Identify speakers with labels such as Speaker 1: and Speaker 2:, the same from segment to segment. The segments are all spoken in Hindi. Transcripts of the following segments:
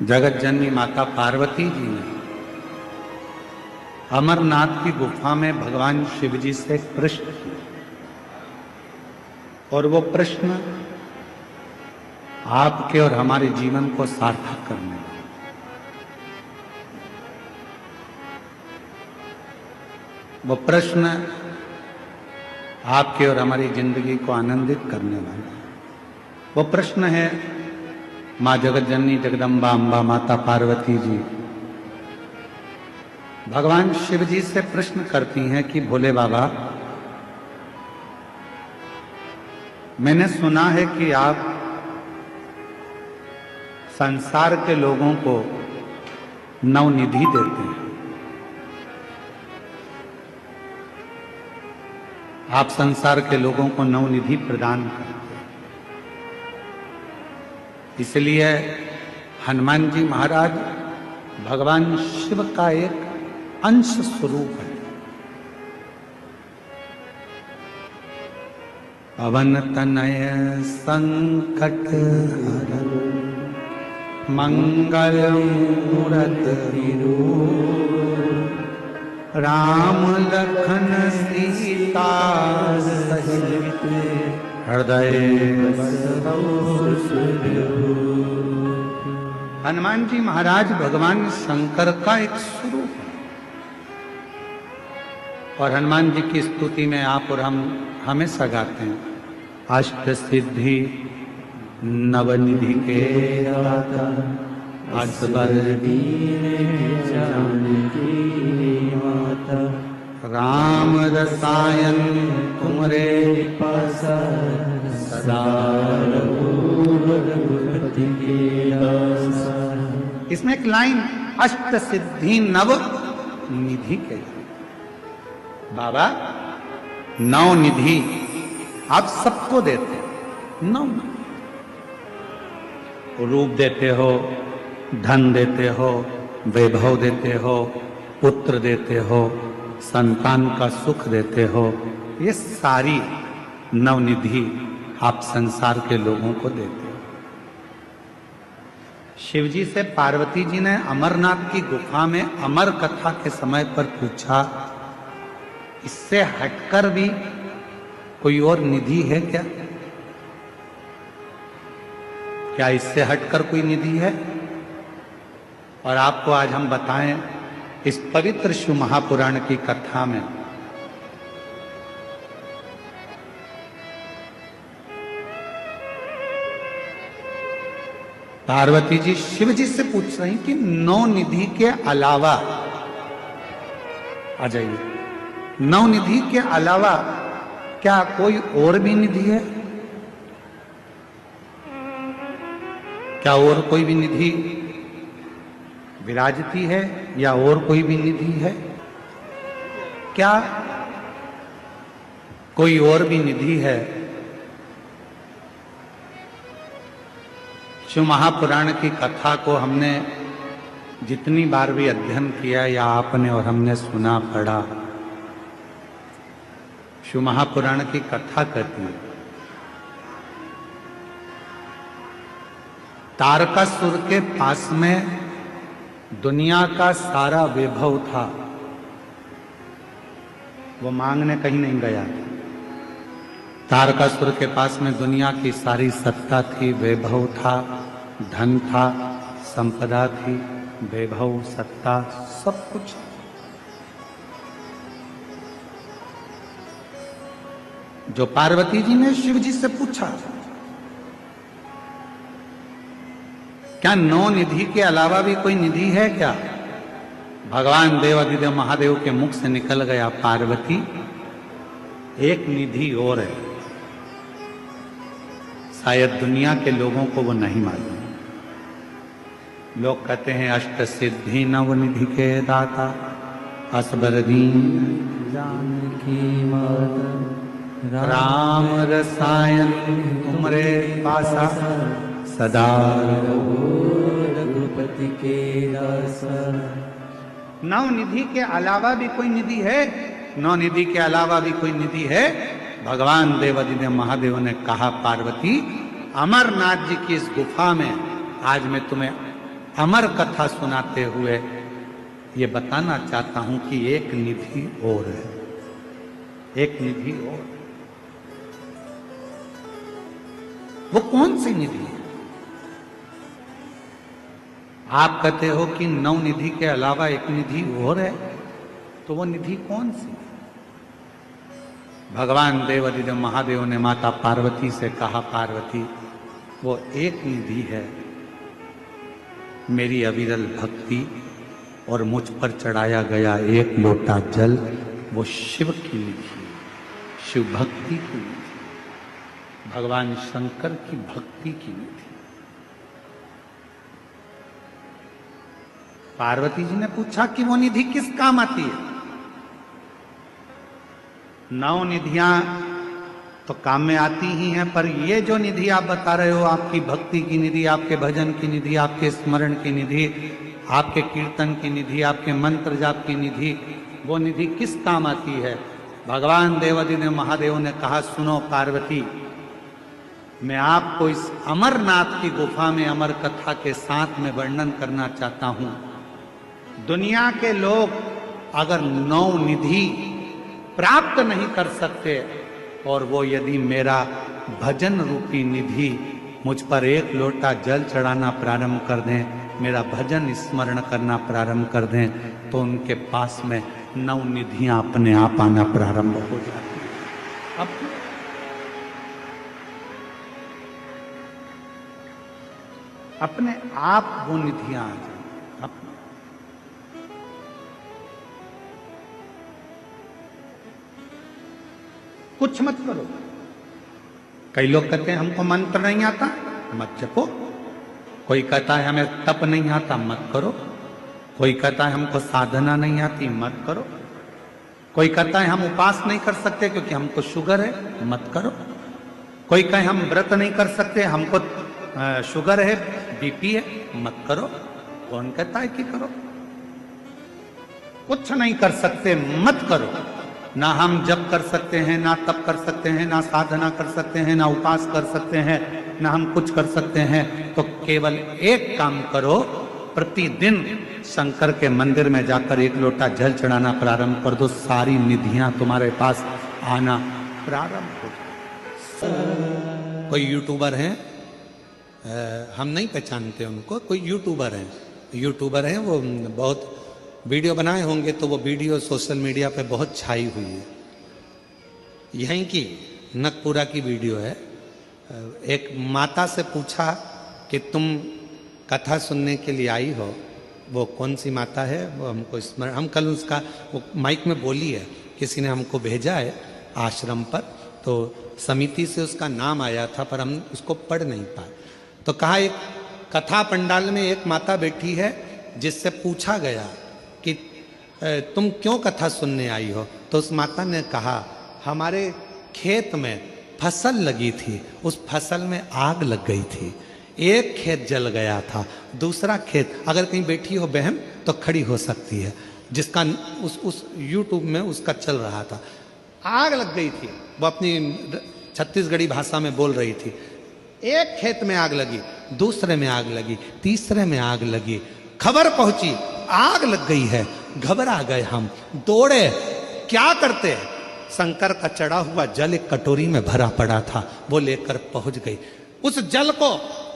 Speaker 1: जगत जननी माता पार्वती जी ने अमरनाथ की गुफा में भगवान शिव जी से एक प्रश्न किया और वो प्रश्न आपके और हमारे जीवन को सार्थक करने वाला। वो प्रश्न आपके और हमारी जिंदगी को आनंदित करने वाला। वो प्रश्न है माँ जगत जननी जगदम्बा अम्बा माता पार्वती जी भगवान शिव जी से प्रश्न करती हैं कि भोले बाबा, मैंने सुना है कि आप संसार के लोगों को नवनिधि देते हैं। आप संसार के लोगों को नवनिधि प्रदान करते हैं। इसलिए हनुमान जी महाराज भगवान शिव का एक अंश स्वरूप है। पवन तनय संकट हरन मंगल मूरत राम लखन सीता सहित हृदय। हनुमान जी महाराज भगवान शंकर का एक स्वरूप है और हनुमान जी की स्तुति में आप और हम हमेशा गाते हैं, अष्ट सिद्धि नवनिधि के दाता असबर माता राम रसायन तुमरे पासा सदा। इसमें एक लाइन अष्ट सिद्धि नव निधि के, बाबा नौ निधि आप सबको देते हो। नौ रूप देते हो, धन देते हो, वैभव देते हो, पुत्र देते हो, संतान का सुख देते हो। ये सारी नवनिधि आप संसार के लोगों को देते हो। शिव जी से पार्वती जी ने अमरनाथ की गुफा में अमर कथा के समय पर पूछा, इससे हटकर भी कोई और निधि है क्या? क्या इससे हटकर कोई निधि है? और आपको आज हम बताएं इस पवित्र शिव महापुराण की कथा में पार्वती जी शिव जी से पूछ रही कि नौ निधि के अलावा, आ जाइए, नौ निधि के अलावा क्या कोई और भी निधि है? क्या और कोई भी निधि विराजती है या और कोई भी निधि है? क्या कोई और भी निधि है? शिव महापुराण की कथा को हमने जितनी बार भी अध्ययन किया या आपने और हमने सुना पढ़ा, शिव महापुराण की कथा कहती है तारकासुर के पास में दुनिया का सारा वैभव था, वो मांगने कहीं नहीं गया। तारकासुर के पास में दुनिया की सारी सत्ता थी, वैभव था, धन था, संपदा थी, वैभव, सत्ता, सब कुछ। जो पार्वती जी ने शिव जी से पूछा, क्या नौ निधि के अलावा भी कोई निधि है क्या? भगवान देवाधिदेव महादेव के मुख से निकल गया, पार्वती एक निधि और है, शायद दुनिया के लोगों को वो नहीं मालूम। लोग कहते हैं अष्ट सिद्धि नव निधि के दाता असबर दीन जानकी माता राम रसायन तुमरे पासा सदा रघुपति के दासा। नौ निधि के अलावा भी कोई निधि है? नौ निधि के अलावा भी कोई निधि है? भगवान देवाधिदेव महादेव ने कहा, पार्वती अमरनाथ जी की इस गुफा में आज मैं तुम्हें अमर कथा सुनाते हुए ये बताना चाहता हूं कि एक निधि और है, एक निधि और। वो कौन सी निधि है? आप कहते हो कि 9 निधि के अलावा एक निधि और है, तो वो निधि कौन सी? भगवान देवादिदेव महादेव ने माता पार्वती से कहा, पार्वती वो एक निधि है, मेरी अविरल भक्ति और मुझ पर चढ़ाया गया एक लोटा जल, वो शिव की निधि, शिव भक्ति की निधि, भगवान शंकर की भक्ति की निधि। पार्वती जी ने पूछा कि वो निधि किस काम आती है? 9 निधियां तो काम में आती ही हैं, पर ये जो निधि आप बता रहे हो, आपकी भक्ति की निधि, आपके भजन की निधि, आपके स्मरण की निधि, आपके कीर्तन की निधि, आपके मंत्र जाप की निधि, वो निधि किस काम आती है? भगवान देवादिदेव महादेव ने कहा, सुनो पार्वती, मैं आपको इस अमरनाथ की गुफा में अमर कथा के साथ में वर्णन करना चाहता हूं। दुनिया के लोग अगर 9 निधि प्राप्त नहीं कर सकते और वो यदि मेरा भजन रूपी निधि मुझ पर एक लोटा जल चढ़ाना प्रारंभ कर दें, मेरा भजन स्मरण करना प्रारंभ कर दें, तो उनके पास में 9 निधियां अपने आप आना प्रारंभ हो जाती हैं। अब अपने आप वो निधियां आ जाए। कुछ मत करो। कई लोग कहते हैं हमको मंत्र नहीं आता, मत जपो। कोई कहता है हमें तप नहीं आता, मत करो। कोई कहता है हमको साधना नहीं आती, मत करो। कोई कहता है हम उपास नहीं कर सकते क्योंकि हमको शुगर है, मत करो। कोई कहे हम व्रत नहीं कर सकते, हमको शुगर है, बीपी है, मत करो। कौन कहता है कि करो? कुछ नहीं कर सकते, मत करो। ना हम जप कर सकते हैं, ना तप कर सकते हैं, ना साधना कर सकते हैं, ना उपास कर सकते हैं, ना हम कुछ कर सकते हैं। तो केवल एक काम करो, प्रतिदिन शंकर के मंदिर में जाकर एक लोटा जल चढ़ाना प्रारंभ कर दो, सारी निधियां तुम्हारे पास आना प्रारंभ हो जाए। कोई यूट्यूबर हैं, हम नहीं पहचानते उनको, कोई यूट्यूबर हैं, वो बहुत वीडियो बनाए होंगे, तो वो वीडियो सोशल मीडिया पे बहुत छाई हुई है। यहीं की नकपुरा की वीडियो है। एक माता से पूछा कि तुम कथा सुनने के लिए आई हो, वो कौन सी माता है, वो हमको स्मरण, हम कल उसका वो माइक में बोली है, किसी ने हमको भेजा है आश्रम पर, तो समिति से उसका नाम आया था पर हम उसको पढ़ नहीं पाए। तो कहा एक कथा पंडाल में एक माता बैठी है जिससे पूछा गया कि तुम क्यों कथा सुनने आई हो? तो उस माता ने कहा हमारे खेत में फसल लगी थी, उस फसल में आग लग गई थी, एक खेत जल गया था, दूसरा खेत, अगर कहीं बैठी हो बहन तो खड़ी हो सकती है, जिसका उस यूट्यूब में उसका चल रहा था, आग लग गई थी, वो अपनी छत्तीसगढ़ी भाषा में बोल रही थी। एक खेत में आग लगी, दूसरे में आग लगी, तीसरे में आग लगी, खबर पहुंची आग लग गई है, घबरा गए हम, दौड़े, क्या करते? शंकर का चढ़ा हुआ जल एक कटोरी में भरा पड़ा था, वो लेकर पहुंच गई, उस जल को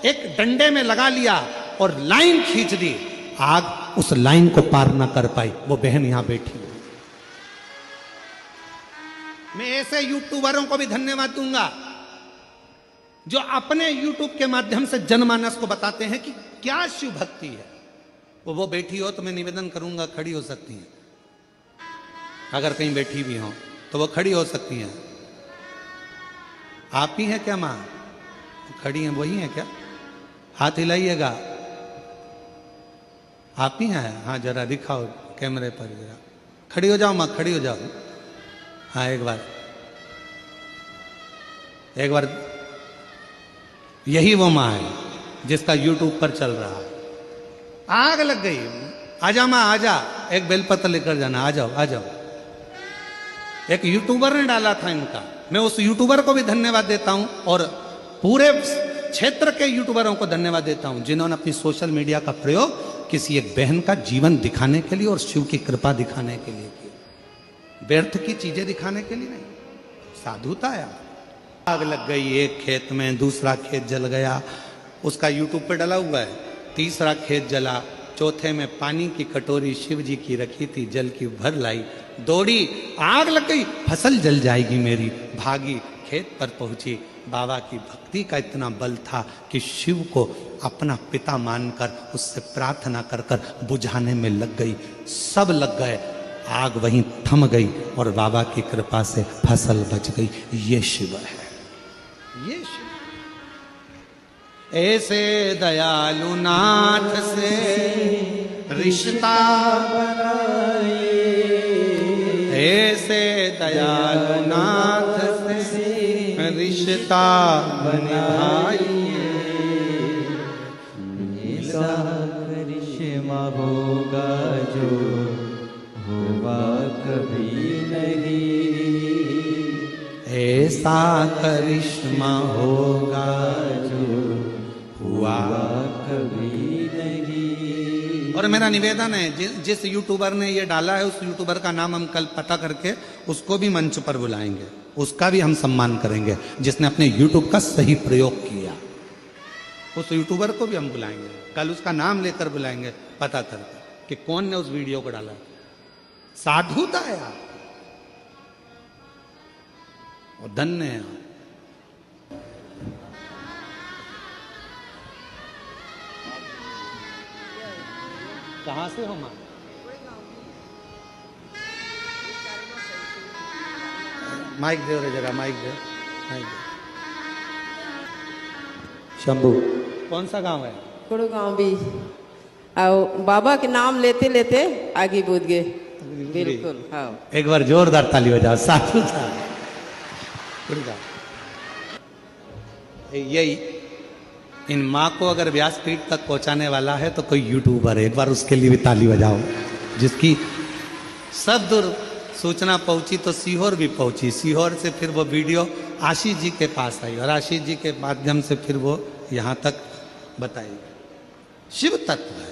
Speaker 1: एक डंडे में लगा लिया और लाइन खींच दी, आग उस लाइन को पार ना कर पाई। वो बहन यहां बैठी। मैं ऐसे यूट्यूबरों को भी धन्यवाद दूंगा जो अपने यूट्यूब के माध्यम से जनमानस को बताते हैं कि क्या शिव भक्ति है। वो बैठी हो तो मैं निवेदन करूंगा, खड़ी हो सकती हैं, अगर कहीं बैठी भी हो तो वो खड़ी हो सकती हैं। आप ही हैं क्या मां? खड़ी हैं, वही हैं क्या? हाथ हिलाइएगा। आप ही हैं? हाँ जरा दिखाओ कैमरे पर, जरा खड़ी हो जाओ मां, खड़ी हो जाओ। हाँ एक बार यही वो मां है जिसका यूट्यूब पर चल रहा है। आग लग गई, आजा मां आजा, एक बेलपत्र लेकर जाना, आ जाओ आ जाओ। एक यूट्यूबर ने डाला था इनका, मैं उस यूट्यूबर को भी धन्यवाद देता हूं और पूरे क्षेत्र के यूट्यूबरों को धन्यवाद देता हूं जिन्होंने अपनी सोशल मीडिया का प्रयोग किसी एक बहन का जीवन दिखाने के लिए और शिव की कृपा दिखाने के लिए किया, व्यर्थ की चीजें दिखाने के लिए नहीं। साधुता है। आग लग गई एक खेत में, दूसरा खेत जल गया, उसका यूट्यूब पे डला हुआ है। तीसरा खेत जला, चौथे में पानी की कटोरी शिव जी की रखी थी, जल की भर लाई, दौड़ी, आग लग गई, फसल जल जाएगी मेरी, भागी, खेत पर पहुंची। बाबा की भक्ति का इतना बल था कि शिव को अपना पिता मानकर उससे प्रार्थना कर कर बुझाने में लग गई। सब लग गए, आग वहीं थम गई और बाबा की कृपा से फसल बच गई। ये शिव है, ये शिव। ऐसे दयालु नाथ से रिश्ता बनाए, ऐसे दयालु नाथ से रिश्ता बनाइए।
Speaker 2: ऐसा करिश्मा होगा जो हुआ कभी नहीं,
Speaker 1: ऐसा करिश्मा होगा जो हुआ
Speaker 2: कभी नहीं।
Speaker 1: और मेरा निवेदन है, जिस यूट्यूबर ने ये डाला है उस यूट्यूबर का नाम हम कल पता करके उसको भी मंच पर बुलाएंगे, उसका भी हम सम्मान करेंगे जिसने अपने यूट्यूब का सही प्रयोग किया। उस यूट्यूबर को भी हम बुलाएंगे, कल उसका नाम लेकर बुलाएंगे पता करके कि कौन ने उस वीडियो को डाला। साधुता है आप और धन्य है आप। कहां से हो मां? माइक दे रे जरा, माइक दे, माइक दे।
Speaker 2: शंभू।
Speaker 1: कौन सा गांव है?
Speaker 3: गुड़गांव भी। आओ बाबा के नाम लेते लेते आगे बूझ गए। बिल्कुल हाँ।
Speaker 1: एक बार जोरदार ताली बजाओ। साधु था। यही इन माँ को अगर व्यासपीठ तक पहुंचाने वाला है तो कोई यूट्यूबर है, एक बार उसके लिए भी ताली बजाओ। जिसकी सब दूर सूचना पहुंची तो सीहोर भी पहुंची, सीहोर से फिर वो वीडियो आशीष जी के पास आई और आशीष जी के माध्यम से फिर वो यहाँ तक बताई। शिव तत्व